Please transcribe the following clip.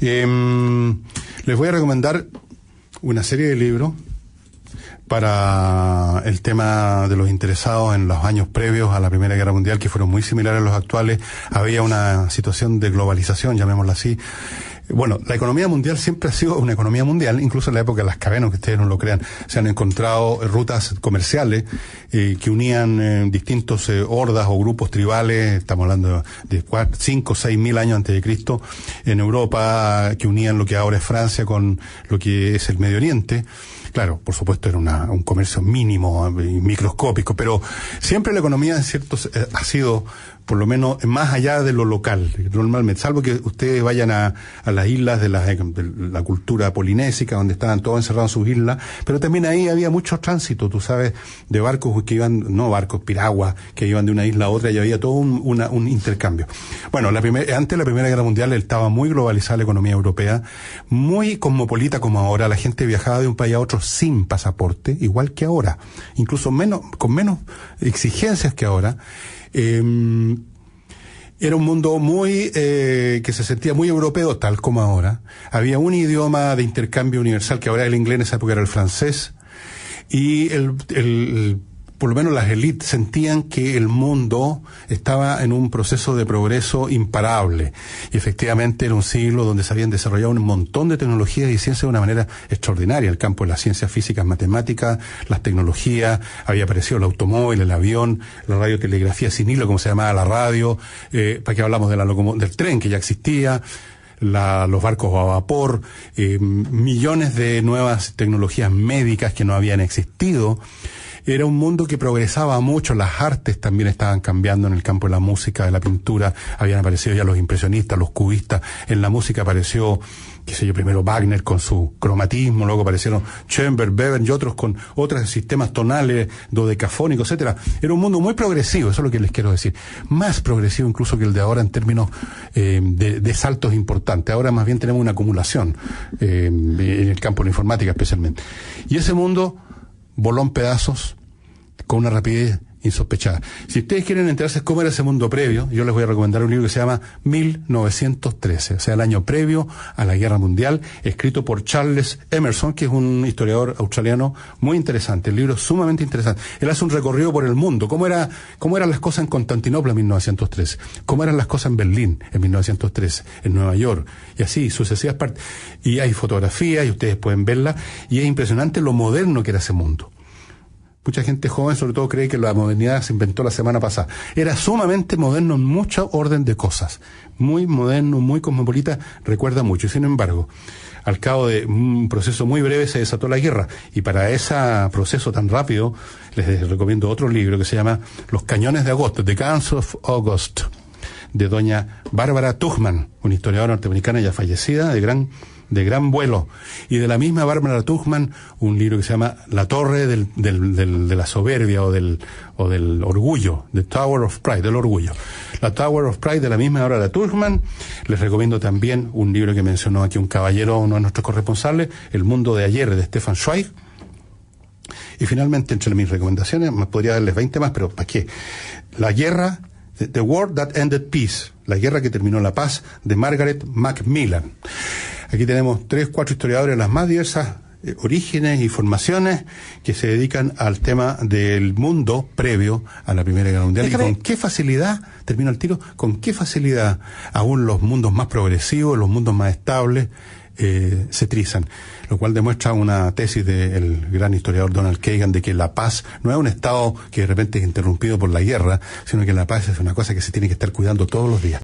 Les voy a recomendar una serie de libros para el tema de los interesados en los años previos a la Primera Guerra Mundial, que fueron muy similares a los actuales. Había una situación de globalización, llamémosla así. Bueno, la economía mundial siempre ha sido una economía mundial, incluso en la época de las cavernas, que ustedes no lo crean. Se han encontrado rutas comerciales que unían distintos hordas o grupos tribales, estamos hablando de 5 o 6 mil años antes de Cristo, en Europa, que unían lo que ahora es Francia con lo que es el Medio Oriente. Claro, por supuesto era un comercio mínimo y microscópico, pero siempre la economía, en cierto, ha sido, por lo menos, más allá de lo local, normalmente, salvo que ustedes vayan a las islas de la cultura polinésica, donde estaban todos encerrados en sus islas, pero también ahí había mucho tránsito, tú sabes, de barcos que iban, no barcos, piraguas, que iban de una isla a otra, y había todo un intercambio. Bueno, antes de la Primera Guerra Mundial estaba muy globalizada la economía europea, muy cosmopolita como ahora, la gente viajaba de un país a otro sin pasaporte, igual que ahora, incluso con menos exigencias que ahora. Era un mundo muy que se sentía muy europeo, tal como ahora. Había un idioma de intercambio universal, que ahora el inglés, en esa época era el francés, y por lo menos las élites sentían que el mundo estaba en un proceso de progreso imparable. Y efectivamente era un siglo donde se habían desarrollado un montón de tecnologías y ciencias de una manera extraordinaria. El campo de las ciencias físicas, matemáticas, las tecnologías, había aparecido el automóvil, el avión, la radiotelegrafía sin hilo, como se llamaba la radio, para que hablamos de del tren que ya existía, los barcos a vapor, millones de nuevas tecnologías médicas que no habían existido. Era un mundo que progresaba mucho, las artes también estaban cambiando en el campo de la música, de la pintura, habían aparecido ya los impresionistas, los cubistas, en la música apareció, primero Wagner con su cromatismo, luego aparecieron Schoenberg, Webern y otros con otros sistemas tonales, dodecafónicos, etcétera. Era un mundo muy progresivo, eso es lo que les quiero decir, más progresivo incluso que el de ahora en términos de saltos importantes. Ahora más bien tenemos una acumulación en el campo de la informática especialmente. Y ese mundo voló en pedazos con una rapidez insospechada. Si ustedes quieren enterarse cómo era ese mundo previo, yo les voy a recomendar un libro que se llama 1913, o sea, el año previo a la Guerra Mundial, escrito por Charles Emerson, que es un historiador australiano muy interesante. El libro es sumamente interesante. Él hace un recorrido por el mundo, cómo eran las cosas en Constantinopla en 1913, cómo eran las cosas en Berlín en 1913, en Nueva York, y así sucesivas partes. Y hay fotografías y ustedes pueden verla, y es impresionante lo moderno que era ese mundo. Mucha gente joven, sobre todo, cree que la modernidad se inventó la semana pasada. Era sumamente moderno en mucho orden de cosas. Muy moderno, muy cosmopolita, recuerda mucho. Y sin embargo, al cabo de un proceso muy breve se desató la guerra. Y para ese proceso tan rápido, les recomiendo otro libro que se llama Los Cañones de Agosto, The Guns of August, de doña Bárbara Tuchman, una historiadora norteamericana ya fallecida, de gran vuelo. Y de la misma Bárbara Tuchman, un libro que se llama La Torre de la Soberbia o del Orgullo, The Tower of Pride, del Orgullo. La Tower of Pride de la misma Bárbara Tuchman. Les recomiendo también un libro que mencionó aquí un caballero, uno de nuestros corresponsales, El Mundo de Ayer, de Stefan Zweig. Y finalmente, entre mis recomendaciones, me podría darles 20 más, pero ¿para qué? La guerra, The War That Ended Peace, la guerra que terminó la paz, de Margaret Macmillan. Aquí tenemos 3-4 historiadores de las más diversas orígenes y formaciones que se dedican al tema del mundo previo a la Primera Guerra Mundial. Y con qué facilidad, termino el tiro, con qué facilidad aún los mundos más progresivos, los mundos más estables, se trizan. Lo cual demuestra una tesis del gran historiador Donald Kagan de que la paz no es un estado que de repente es interrumpido por la guerra, sino que la paz es una cosa que se tiene que estar cuidando todos los días.